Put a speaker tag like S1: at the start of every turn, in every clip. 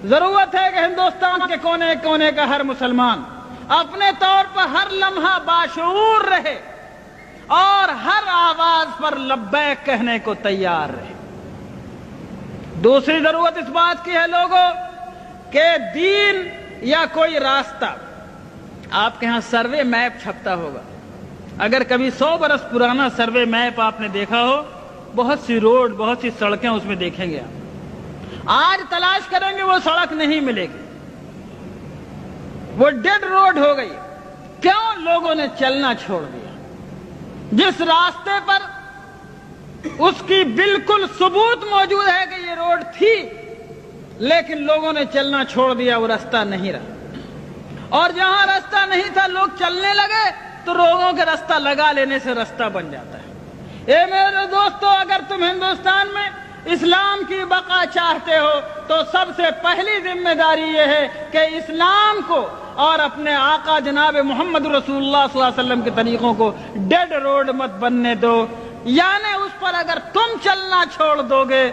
S1: ضرورت ہے کہ ہندوستان کے کونے کونے کا ہر مسلمان اپنے طور پر ہر لمحہ باشعور رہے اور ہر آواز پر لبیک کہنے کو تیار رہے۔ دوسری ضرورت اس بات کی ہے لوگوں کہ دین یا کوئی راستہ، آپ کے ہاں سروے میپ چھپتا ہوگا، اگر کبھی 100 برس پرانا سروے میپ آپ نے دیکھا ہو، بہت سی روڈ، بہت سی سڑکیں اس میں دیکھیں گے آپ، آج تلاش کریں گے وہ سڑک نہیں ملے گی، وہ ڈیڈ روڈ ہو گئی۔ کیوں؟ لوگوں نے چلنا چھوڑ دیا۔ جس راستے پر اس کی بالکل ثبوت موجود ہے کہ یہ روڈ تھی، لیکن لوگوں نے چلنا چھوڑ دیا، وہ راستہ نہیں رہا۔ اور جہاں راستہ نہیں تھا لوگ چلنے لگے تو لوگوں کے راستہ لگا لینے سے راستہ بن جاتا ہے۔ اے میرے دوستو، اگر تم ہندوستان میں اسلام کی بقا چاہتے ہو تو سب سے پہلی ذمہ داری یہ ہے کہ اسلام کو اور اپنے آقا جناب محمد رسول اللہ صلی اللہ علیہ وسلم کے طریقوں کو ڈیڈ روڈ مت بننے دو، یعنی اس پر اگر تم چلنا چھوڑ دو گے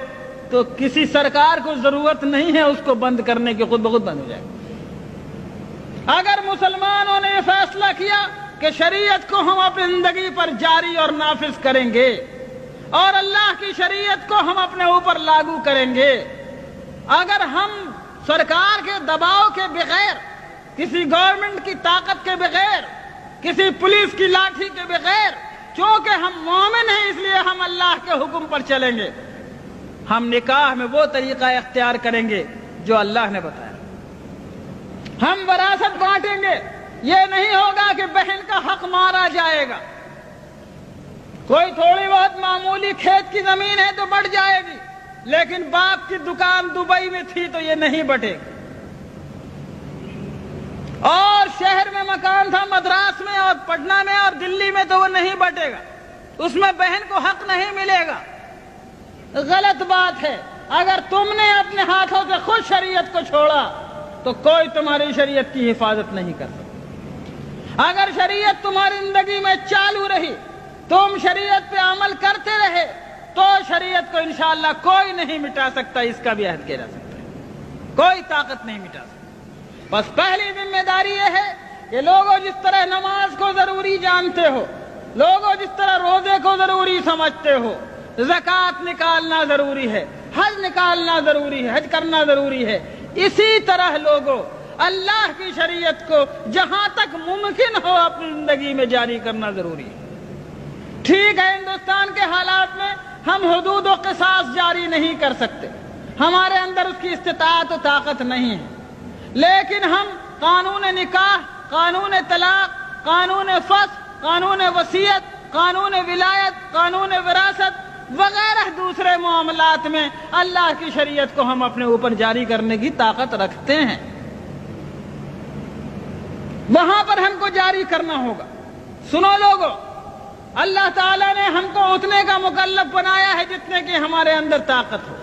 S1: تو کسی سرکار کو ضرورت نہیں ہے اس کو بند کرنے کی، خود بخود بند ہو جائے گا۔ اگر مسلمانوں نے یہ فیصلہ کیا کہ شریعت کو ہم اپنی زندگی پر جاری اور نافذ کریں گے اور اللہ کی شریعت کو ہم اپنے اوپر لاگو کریں گے، اگر ہم سرکار کے دباؤ کے بغیر، کسی گورنمنٹ کی طاقت کے بغیر، کسی پولیس کی لاٹھی کے بغیر، چونکہ ہم مومن ہیں اس لیے ہم اللہ کے حکم پر چلیں گے، ہم نکاح میں وہ طریقہ اختیار کریں گے جو اللہ نے بتایا، ہم وراثت بانٹیں گے، یہ نہیں ہوگا کہ بہن کا حق مارا جائے گا، کوئی تھوڑی بہت معمولی کھیت کی زمین ہے تو بٹ جائے گی، لیکن باپ کی دکان دبئی میں تھی تو یہ نہیں بٹے گی، اور شہر میں مکان تھا مدراس میں اور پٹنہ میں اور دلی میں تو وہ نہیں بٹے گا، اس میں بہن کو حق نہیں ملے گا۔ غلط بات ہے۔ اگر تم نے اپنے ہاتھوں سے خود شریعت کو چھوڑا تو کوئی تمہاری شریعت کی حفاظت نہیں کر سکتا۔ اگر شریعت تمہاری زندگی میں چالو رہی، تم شریعت پہ عمل کرتے رہے تو شریعت کو انشاءاللہ کوئی نہیں مٹا سکتا، اس کا بھی عہد کیا جا سکتا ہے، کوئی طاقت نہیں مٹا سکتا۔ بس پہلی ذمہ داری یہ ہے کہ لوگوں جس طرح نماز کو ضروری جانتے ہو، لوگوں جس طرح روزے کو ضروری سمجھتے ہو، زکوٰۃ نکالنا ضروری ہے، حج نکالنا ضروری ہے، حج کرنا ضروری ہے، اسی طرح لوگوں اللہ کی شریعت کو جہاں تک ممکن ہو اپنی زندگی میں جاری کرنا ضروری ہے۔ ٹھیک ہے، ہندوستان کے حالات میں ہم حدود و قصاص جاری نہیں کر سکتے، ہمارے اندر اس کی استطاعت و طاقت نہیں ہے، لیکن ہم قانون نکاح، قانون طلاق، قانون فسخ، قانون وصیت، قانون ولایت، قانون وراثت وغیرہ دوسرے معاملات میں اللہ کی شریعت کو ہم اپنے اوپر جاری کرنے کی طاقت رکھتے ہیں، وہاں پر ہم کو جاری کرنا ہوگا۔ سنو لوگوں، اللہ تعالیٰ نے ہم کو اتنے کا مکلف بنایا ہے جتنے کی ہمارے اندر طاقت ہو،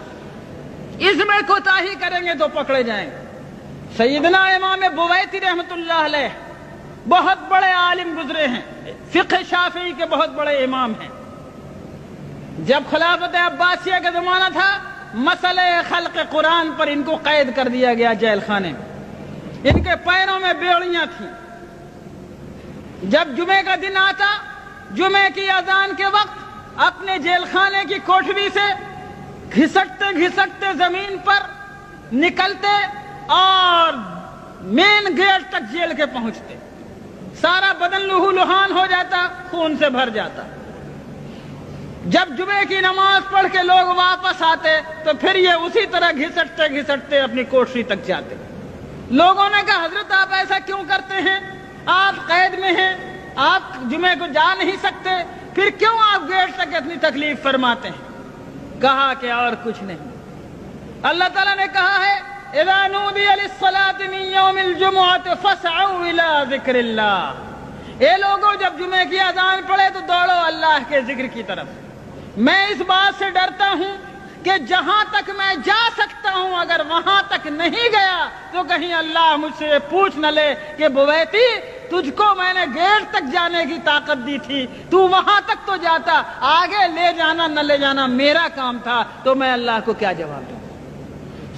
S1: اس میں کوتاہی کریں گے تو پکڑے جائیں گے۔ سیدنا امام بویتی رحمۃ اللہ علیہ بہت بڑے عالم گزرے ہیں، فقہ شافعی کے بہت بڑے امام ہیں۔ جب خلافت عباسیہ کا زمانہ تھا، مسئلہ خلق قرآن پر ان کو قید کر دیا گیا جیل خانے میں، ان کے پیروں میں بیڑیاں تھیں۔ جب جمعے کا دن آتا، جمعے کی اذان کے وقت اپنے جیل خانے کی کوٹھری سے گھسٹتے گھسٹتے زمین پر نکلتے اور مین گیٹ تک جیل کے پہنچتے، سارا بدن لہو لہان ہو جاتا، خون سے بھر جاتا۔ جب جمعے کی نماز پڑھ کے لوگ واپس آتے تو پھر یہ اسی طرح گھسٹتے گھسٹتے اپنی کوٹھری تک جاتے۔ لوگوں نے کہا حضرت آپ ایسا کیوں کرتے ہیں؟ آپ قید میں ہیں، آپ جمعے کو جا نہیں سکتے، پھر کیوں آپ گیٹ تک اتنی تکلیف فرماتے ہیں؟ کہا کہ اور کچھ نہیں، اللہ تعالیٰ نے کہا ہے اذا نودی للصلاة من یوم الجمعة فاسعوا الى ذکر اللہ، اے لوگوں جب جمعے کی اذان پڑھے تو دوڑو اللہ کے ذکر کی طرف۔ میں اس بات سے ڈرتا ہوں کہ جہاں تک میں جا سکتا ہوں اگر وہاں تک نہیں گیا تو کہیں اللہ مجھ سے پوچھ نہ لے کہ بویتی تجھ کو میں نے گیٹ تک جانے کی طاقت دی تھی، تو وہاں تک تو جاتا، آگے لے جانا نہ لے جانا میرا کام تھا، تو میں اللہ کو کیا جواب دوں؟